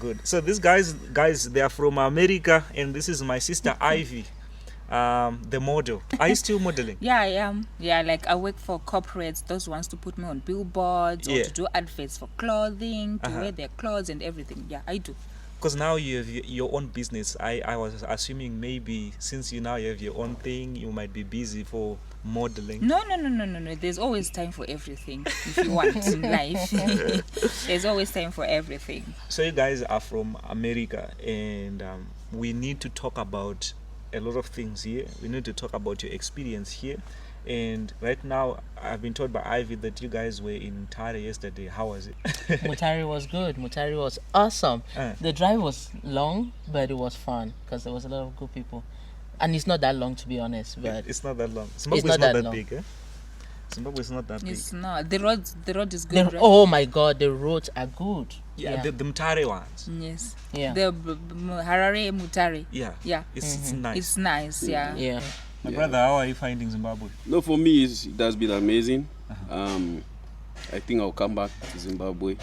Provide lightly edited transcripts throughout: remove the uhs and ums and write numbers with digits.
good. So these guys, they are from America, and this is my sister Ivy, the model. Are you still modeling? Yeah, I am. Yeah, like I work for corporates, those ones to put me on billboards or to do adverts for clothing, to wear their clothes and everything. Yeah, I do. Because now you have your own business. I was assuming maybe since you now have your own thing, you might be busy for modeling. No. There's always time for everything. If you want in life, there's always time for everything. So you guys are from America, and we need to talk about a lot of things here. We need to talk about your experience here. And right now, I've been told by Ivy that you guys were in Mutare yesterday. How was it? Mutare was good. Mutare was awesome. The drive was long, but it was fun because there was a lot of good people. And it's not that long, to be honest. But it's not that long. Zimbabwe is not that big, eh? Zimbabwe is not that big. It's not. The road is good. Right? Oh my God, the roads are good. Yeah. The Mutare ones. Yes. Yeah. The Harare Mutare. Yeah. Yeah. It's nice. It's nice. Yeah. Yeah. My brother, how are you finding Zimbabwe? No, for me, it has been amazing. I think I'll come back to Zimbabwe.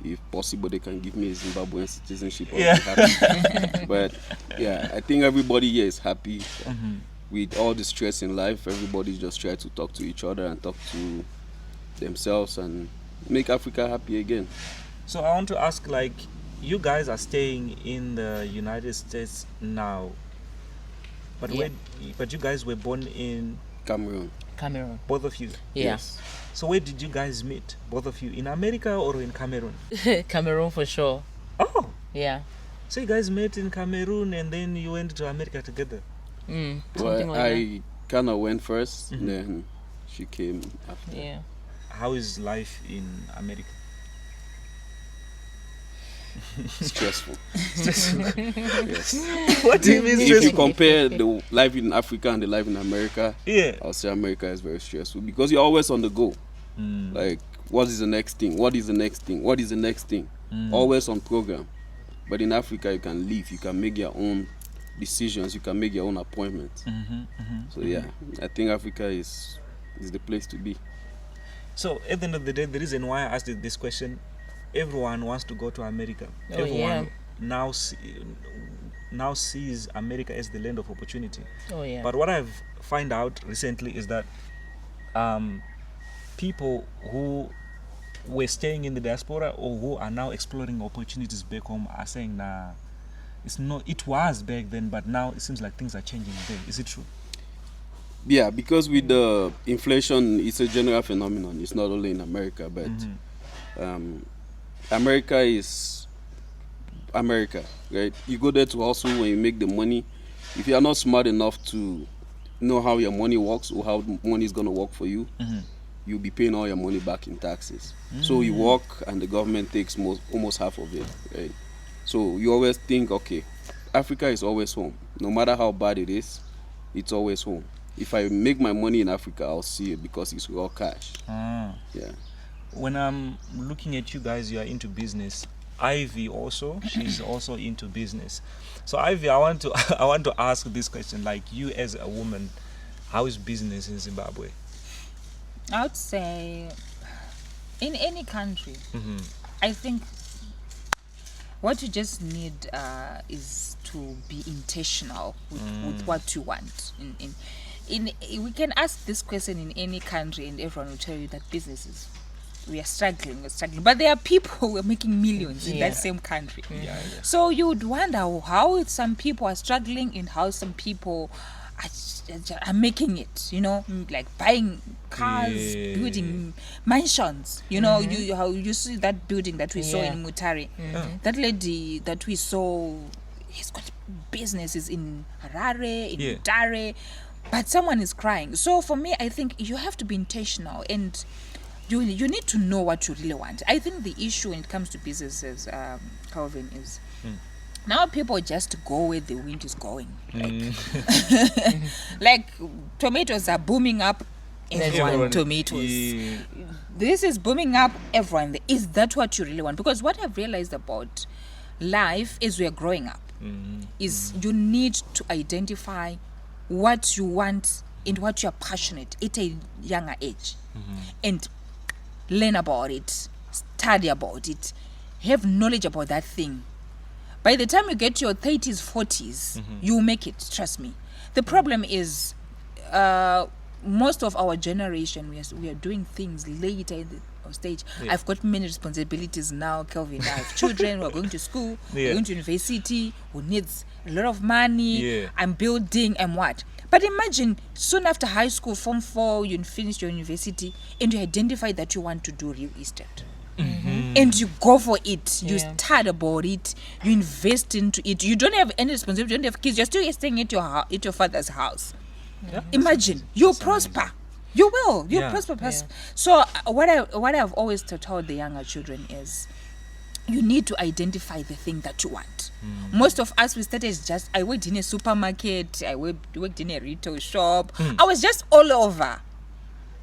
If possible, they can give me a Zimbabwean citizenship. I'll be happy. But yeah, I think everybody here is happy. With all the stress in life, everybody just try to talk to each other and talk to themselves and make Africa happy again. So I want to ask, like, you guys are staying in the United States now. But but you guys were born in Cameroon. Both of you? Yes. So where did you guys meet, both of you? In America or in Cameroon? Cameroon for sure. Oh. Yeah. So you guys met in Cameroon and then you went to America together? Well, like I kind of went first, then she came after. Yeah. How is life in America? Stressful. Yes. What do you mean stressful? If you compare the life in Africa and the life in America, I'll say America is very stressful because you're always on the go. Like, what is the next thing? What is the next thing? What is the next thing? Always on program. But in Africa, you can leave. You can make your own decisions. You can make your own appointments. So yeah, I think Africa is the place to be. So at the end of the day, the reason why I asked this question, everyone wants to go to America. Everyone now sees America as the land of opportunity. But what I've found out recently is that people who were staying in the diaspora or who are now exploring opportunities back home are saying, nah, it's not. It was back then, but now it seems like things are changing there. Is it true? Yeah, because with the inflation, it's a general phenomenon. It's not only in America, but America is America, right? You go there to hustle when you make the money. If you are not smart enough to know how your money works or how money is going to work for you, you'll be paying all your money back in taxes. So you work and the government takes almost half of it, right? So you always think, okay, Africa is always home. No matter how bad it is, it's always home. If I make my money in Africa, I'll see it because it's raw cash. Yeah. When I'm looking at you guys, you are into business. Ivy also, she's also into business. So Ivy, I want to ask this question, like, you as a woman, how is business in Zimbabwe? I would say in any country, I think what you just need is to be intentional with what you want. We can ask this question in any country and everyone will tell you that businesses, we're struggling. But there are people who are making millions in that same country. So you would wonder how some people are struggling and how some people are making it, like buying cars, building mansions. How you see that building that we saw in Mutare. That lady that we saw, he's got businesses in Harare, in Mutare, but someone is crying. So for me, I think you have to be intentional and you need to know what you really want. I think the issue when it comes to businesses, Calvin, is now people just go where the wind is going. Like tomatoes are booming up. Everyone tomatoes. This is booming up. Everyone. Is that what you really want? Because what I've realized about life is we are growing up. Is you need to identify what you want and what you are passionate at a younger age, and learn about it, study about it, have knowledge about that thing. By the time you get to your 30s, 40s, you make it, trust me. The problem is most of our generation, we are doing things later in the stage. Yeah. I've got many responsibilities now, Kelvin. I have children who are going to school, Yeah. going to university, who needs a lot of money. Yeah. I'm building and what. But imagine soon after high school, Form 4, you finish your university and you identify that you want to do real estate. And you go for it. You start about it. You invest into it. You don't have any responsibility. You don't have kids. You're still staying at your father's house. Yeah. Imagine you'll prosper. You will. You'll Yeah. prosper. So what I've always told the younger children is, you need to identify the thing that you want. Most of us, we started just, I worked in a supermarket. I worked in a retail shop. I was just all over.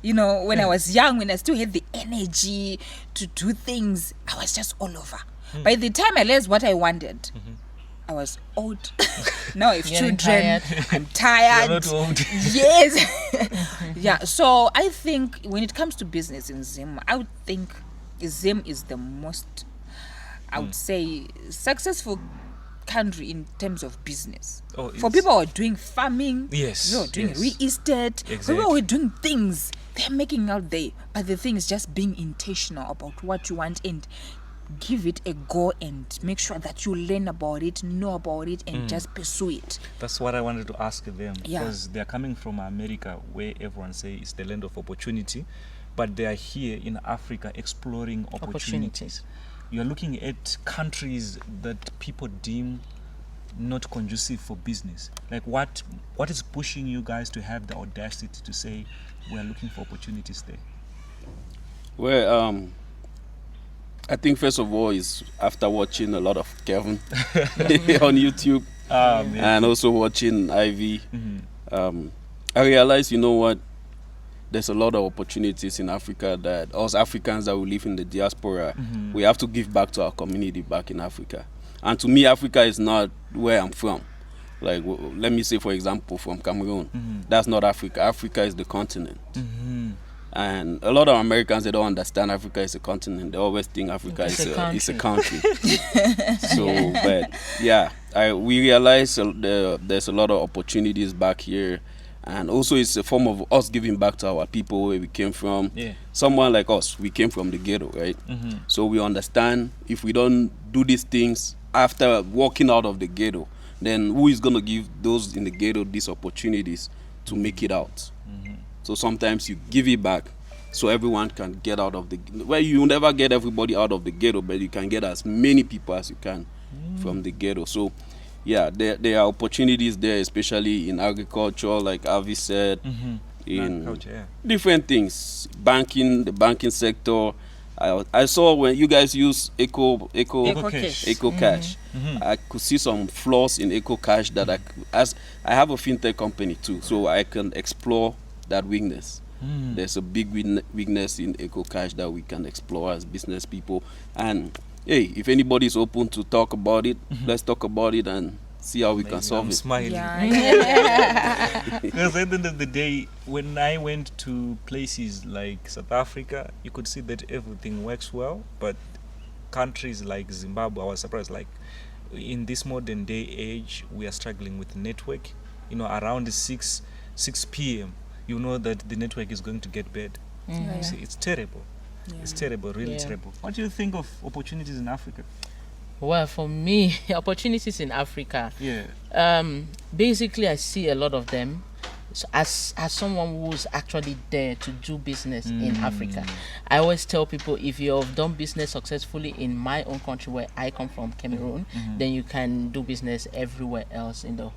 You know, when I was young, when I still had the energy to do things, I was just all over. By the time I realized what I wanted, I was old. Now I have Getting children. tired. I'm tired. You're not old. Yes. Yeah. So I think when it comes to business in Zim, I would think Zim is the most, I would say, successful country in terms of business. Oh, For it's- people who are doing farming, Yes, people who are doing yes. real estate, Exactly. people who are doing things, they're making out there. But the thing is just being intentional about what you want and give it a go and make sure that you learn about it, know about it, and just pursue it. That's what I wanted to ask them, Yeah. because they're coming from America, where everyone says it's the land of opportunity, but they are here in Africa exploring opportunities. You're looking at countries that people deem not conducive for business. Like what is pushing you guys to have the audacity to say we are looking for opportunities there? Well, I think first of all is after watching a lot of Kevin on YouTube and also watching Ivy, I realized, you know what, there's a lot of opportunities in Africa that us Africans that we live in the diaspora, we have to give back to our community back in Africa. And to me, Africa is not where I'm from. Like, let me say, for example, from Cameroon. That's not Africa. Africa is the continent. And a lot of Americans, they don't understand Africa is a continent. They always think Africa is a country. So, but yeah, we realize there's a lot of opportunities back here. And also it's a form of us giving back to our people where we came from. Yeah. Someone like us, we came from the ghetto, right? So we understand if we don't do these things after walking out of the ghetto, then who is going to give those in the ghetto these opportunities to make it out? So sometimes you give it back so everyone can get out of the... Well, you never get everybody out of the ghetto, but you can get as many people as you can from the ghetto. So, yeah, there are opportunities there, especially in agriculture, like Avi said, in Agriculture, yeah. different things. Banking, the banking sector. I saw when you guys use Eco Cash. I could see some flaws in Eco Cash that I have a fintech company too, so I can explore that weakness. There's a big weakness in Eco Cash that we can explore as business people. And hey, if anybody is open to talk about it, let's talk about it and see how we can solve I'm it. smiling. Yeah. Because at the end of the day, when I went to places like South Africa, you could see that everything works well, but countries like Zimbabwe, I was surprised, like in this modern day age, we are struggling with network. You know, around 6 p.m., you know that the network is going to get bad. You see, it's terrible. It's terrible, really terrible. What do you think of opportunities in Africa? Well, for me, opportunities in Africa, Yeah. basically I see a lot of them. So as someone who's actually there to do business in Africa, I always tell people, if you have done business successfully in my own country where I come from, Cameroon, then you can do business everywhere else in the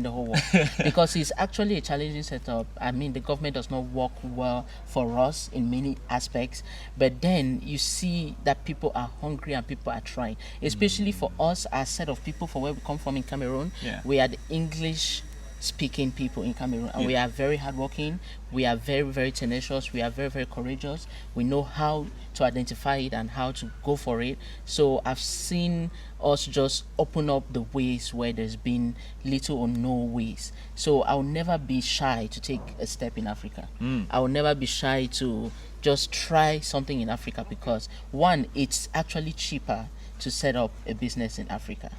whole world. Because it's actually a challenging setup. I mean, the government does not work well for us in many aspects, but then you see that people are hungry and people are trying, especially for us as set of people from where we come from in Cameroon. We are the English speaking people in Cameroon, and we are very hardworking, we are very, very tenacious, we are very, very courageous, we know how to identify it and how to go for it. So I've seen us just open up the ways where there's been little or no ways. So I'll never be shy to take a step in Africa. I will never be shy to just try something in Africa, because one, it's actually cheaper to set up a business in Africa.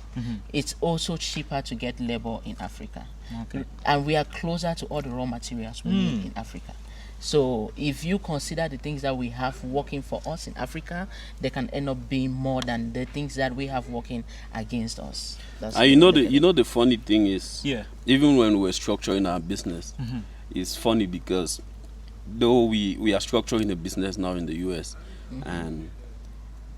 It's also cheaper to get labor in Africa. Okay. And we are closer to all the raw materials we need in Africa. So if you consider the things that we have working for us in Africa, they can end up being more than the things that we have working against us. That's And you know the funny thing is, Yeah. even when we're structuring our business, it's funny because though we are structuring a business now in the US, and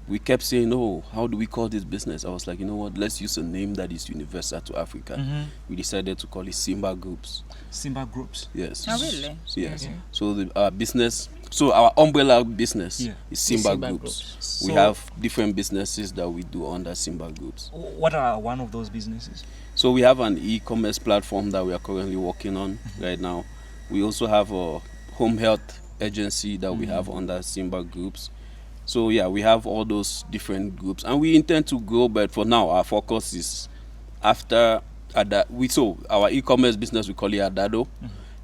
we kept saying, oh, how do we call this business? I was like, you know what, let's use a name that is universal to Africa. We decided to call it Simba Groups. Simba Groups. Yes. Oh, really? Yes. So our business, so our umbrella business is Simba, Simba Groups. Groups. We So- have different businesses that we do under Simba Groups. What are one of those businesses? So we have an e-commerce platform that we are currently working on right now. We also have a home health agency that we have under Simba Groups. So yeah, we have all those different groups, and we intend to grow. But for now, our focus is after our e-commerce business, we call it Adado.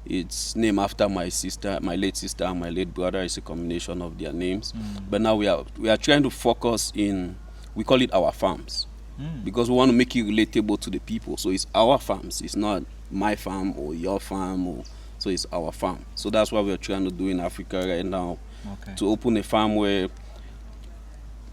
It's named after my late sister, and my late brother. It's a combination of their names. But now we are trying to focus in. We call it our farms because we want to make it relatable to the people. So it's our farms. It's not my farm or your farm, so it's our farm. So that's what we're trying to do in Africa right now. Okay. To open a farm where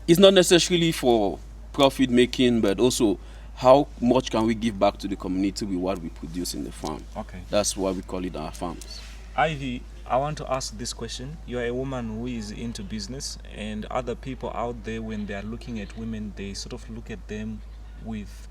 it's not necessarily for profit making, but also how much can we give back to the community with what we produce in the farm. Okay. That's why we call it our farms. Ivy, I want to ask this question. You're a woman who is into business, and other people out there, when they are looking at women, they sort of look at them with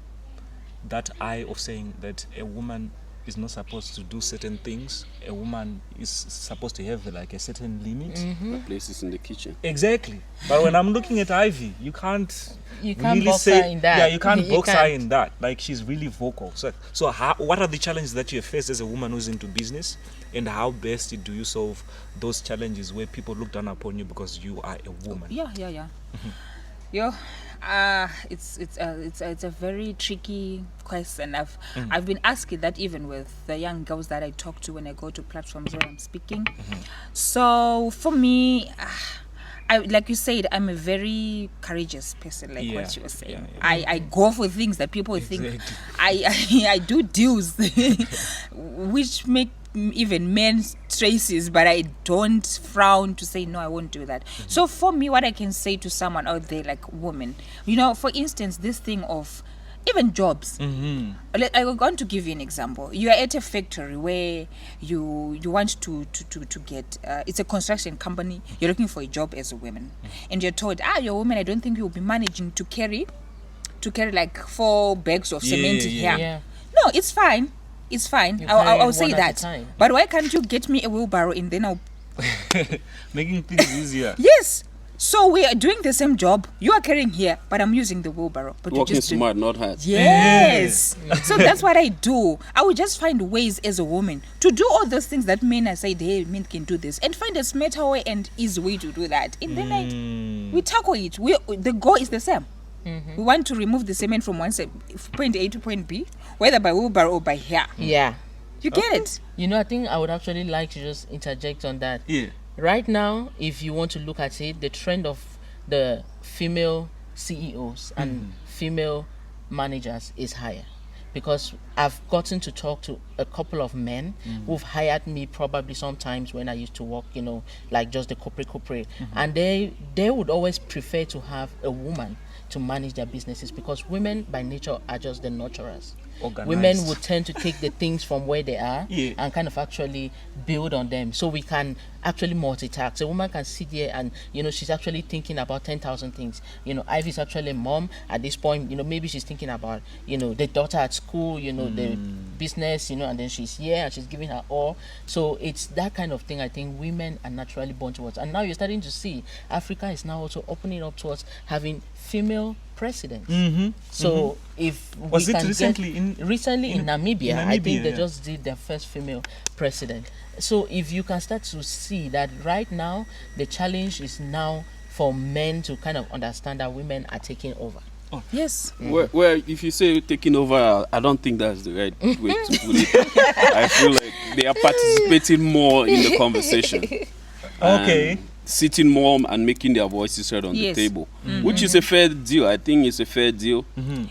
that eye of saying that a woman is not supposed to do certain things. A woman is supposed to have like a certain limit. The places in the kitchen. Exactly. But when I'm looking at Ivy, you can't really box say her in that. Yeah, you can't You box her can't. in that. Like, she's really vocal. So what are the challenges that you face as a woman who's into business, and how best do you solve those challenges where people look down upon you because you are a woman? Yeah. It's a very tricky question. I've been asking that even with the young girls that I talk to when I go to platforms where I'm speaking. So for me, like you said, I'm a very courageous person, like what you were saying. Yeah. I go for things that people think. Exactly. I do deals which make even men traces, but I don't frown to say no, I won't do that. So for me, what I can say to someone out there, like women, for instance, this thing of even jobs. I'm going to give you an example. You are at a factory where you want to get it's a construction company. You're looking for a job as a woman, and you're told, you're a woman, I don't think you'll be managing to carry like 4 bags of cement here. Yeah. No, it's fine. It's fine. I'll say one at a that. time. But why can't you get me a wheelbarrow and then I'll... Making things easier. Yes. So we are doing the same job. You are carrying here, but I'm using the wheelbarrow. But Working you just smart, not hard. Yes. So that's what I do. I will just find ways as a woman to do all those things that men are saying, hey, men can do this, and find a smarter way and easy way to do that. And then we tackle it. The goal is the same. We want to remove the cement from one side, point A to point B, whether by wheelbarrow or by hair. Yeah. You get it? I think I would actually like to just interject on that. Yeah. Right now, if you want to look at it, the trend of the female CEOs and female managers is higher. Because I've gotten to talk to a couple of men who've hired me probably sometimes when I used to work, like just the corporate. And they would always prefer to have a woman to manage their businesses, because women by nature are just the nurturers. Organized. Women would tend to take the things from where they are Yeah. and kind of actually build on them, so we can actually multitask. A woman can sit here and she's actually thinking about 10,000 things. Ivy's actually a mom at this point. Maybe she's thinking about the daughter at school, the business, and then she's here and she's giving her all. So it's that kind of thing I think women are naturally born towards. And now you're starting to see Africa is now also opening up towards having female presidents. So if Was we it can recently in Namibia, I Namibia, think they yeah. just did their first female president. So if you can start to see that right now, the challenge is now for men to kind of understand that women are taking over. Yes. Where if you say taking over, I don't think that's the right way to put it. I feel like they are participating more in the conversation. Okay. sitting more and making their voices heard on the Yes. table, which is a fair deal. I think it's a fair deal.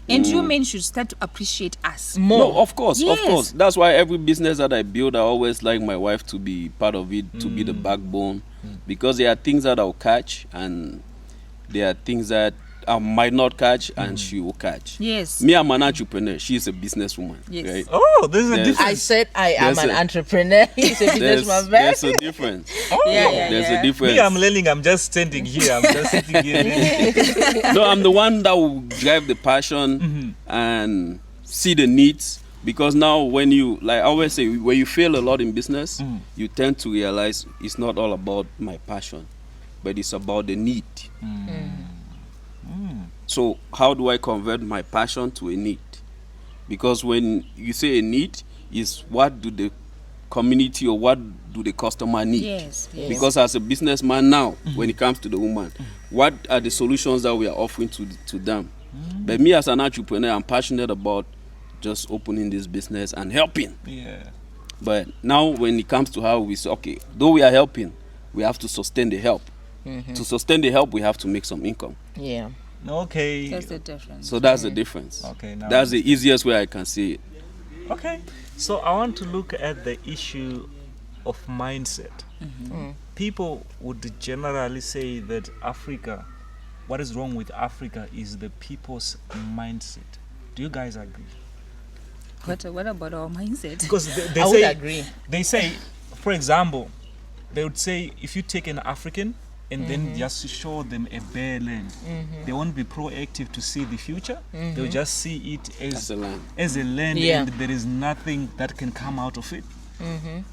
And you men should start to appreciate us. More. No, of course, of Yes. course. That's why every business that I build, I always like my wife to be part of it, to be the backbone, because there are things that I'll catch, and there are things that I might not catch, and she will catch. Yes. Me, I'm an entrepreneur. She's a businesswoman. Yes. Right? Oh, there's a Yes. difference. I said I am There's an a- entrepreneur. He's a businessman. There's a difference. There's a difference. Me, I'm learning. I'm just standing here. I'm just sitting here. No, I'm the one that will drive the passion and see the needs. Because now, when you, like I always say, when you fail a lot in business, you tend to realize it's not all about my passion, but it's about the need. So how do I convert my passion to a need? Because when you say a need, is what do the community or what do the customer need? Yes. Yes. Because as a businessman now, when it comes to the woman, what are the solutions that we are offering to them? But me as an entrepreneur, I'm passionate about just opening this business and helping. Yeah. But now when it comes to how we say, okay, though we are helping, we have to sustain the help. To sustain the help, we have to make some income. Yeah. Okay. That's the difference. So that's the difference. Okay. Now. That's the easiest way I can see it. Okay. So I want to look at the issue of mindset. People would generally say that Africa, what is wrong with Africa is the people's mindset. Do you guys agree? What about our mindset? Because they I would say, agree. they say, for example, they would say if you take an African and then just show them a bare land, they won't be proactive to see the future. They'll just see it As a land. as a land, Yeah. and there is nothing that can come out of it.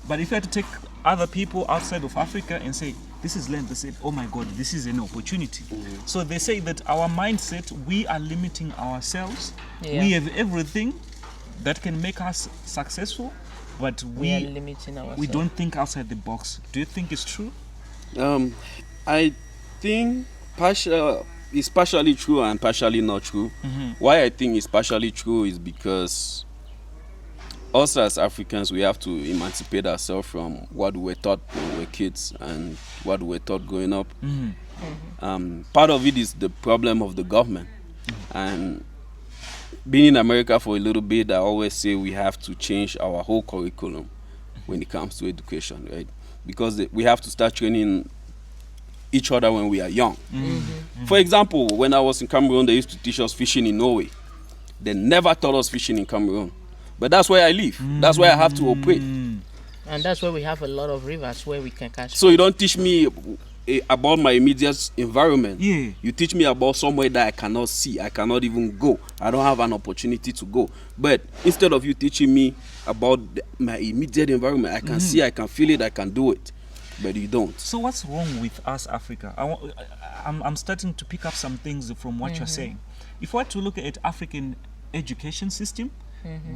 But if you had to take other people outside of Africa and say, this is land, they say, oh my God, this is an opportunity. So they say that our mindset, we are limiting ourselves. Yeah. We have everything that can make us successful, but We are limiting ourselves. we don't think outside the box. Do you think it's true? I think it's partially true and partially not true. Why I think it's partially true is because us as Africans, we have to emancipate ourselves from what we were taught when we were kids and what we were taught growing up. Part of it is the problem of the government. And being in America for a little bit, I always say we have to change our whole curriculum when it comes to education, right? Because we have to start training each other when we are young. For example, when I was in Cameroon, they used to teach us fishing in Norway. They never taught us fishing in Cameroon. But that's where I live. That's where I have to operate. And that's where we have a lot of rivers where we can catch. So you don't teach me about my immediate environment. Yeah. You teach me about somewhere that I cannot see. I cannot even go. I don't have an opportunity to go. But instead of you teaching me about my immediate environment, I can see, I can feel it, I can do it. But you don't. So what's wrong with us, Africa? I'm starting to pick up some things from what you're saying. If we were to look at African education system,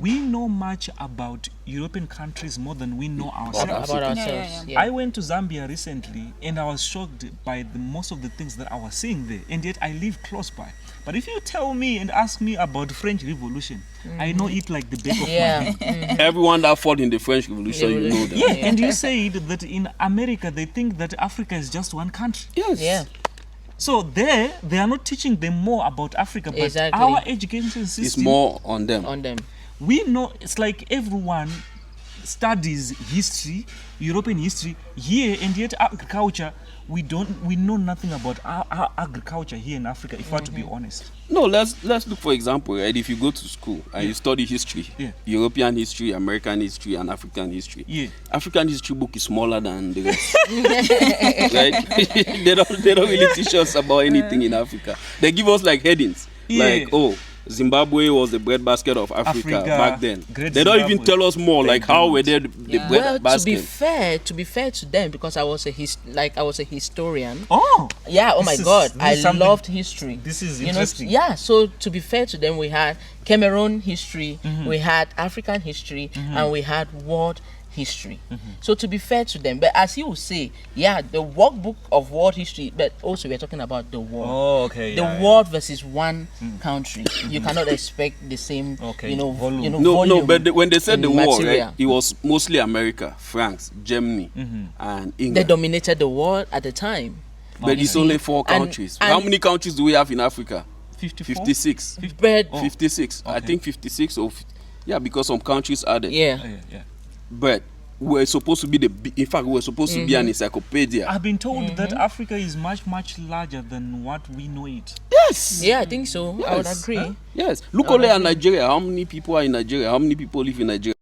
we know much about European countries more than we know ourselves. About ourselves. Yeah. Yeah. I went to Zambia recently and I was shocked by most of the things that I was seeing there, and yet I live close by. But if you tell me and ask me about French Revolution, I know it like the back of my Yeah. hand. Everyone that fought in the French Revolution, you know them. Yeah, and you said that in America they think that Africa is just one country. Yes. Yeah. So there, they are not teaching them more about Africa, but Exactly. our education system, It's more on them. On them. we know, it's like everyone studies history, European history here, and yet agriculture, we know nothing about our agriculture here in Africa, if we're to be honest. No, let's look, for example, right? If you go to school and you study history, Yeah. European history, American history, and African history. Yeah. African history book is smaller than the rest. Right? they don't really teach us about anything in Africa. They give us like headings. Yeah. Like, oh, Zimbabwe was the breadbasket of Africa back then. Great They don't even Zimbabwe. tell us more, like how were they the Yeah. Well, breadbasket. to be fair to them, because I was a historian. Oh, Yeah, oh my This is- God, this I is something- loved history. this is You know, interesting. yeah, so to be fair to them, we had Cameroon history, we had African history, and we had world history. So to be fair to them, but as you will say, yeah, the workbook of world history, but also we're talking about the world. Oh, okay. The world versus one country. You cannot expect the same, Okay, you know, volume. volume. But when they said in the war, material. right, it was mostly America, France, Germany, and They England. dominated the world at the time. But it's only 4 And- countries. and- How many countries do we have in Africa? 54? 56. But 56. I Okay. think 56 or yeah, because some countries added. yeah, Yeah. But we're supposed to be in fact, we're supposed to be an encyclopedia. I've been told that Africa is much, much larger than what we know it. Yes. yeah, I think so. I would Yes. agree. Yes. Look only at Nigeria. How many people are in Nigeria? How many people live in Nigeria?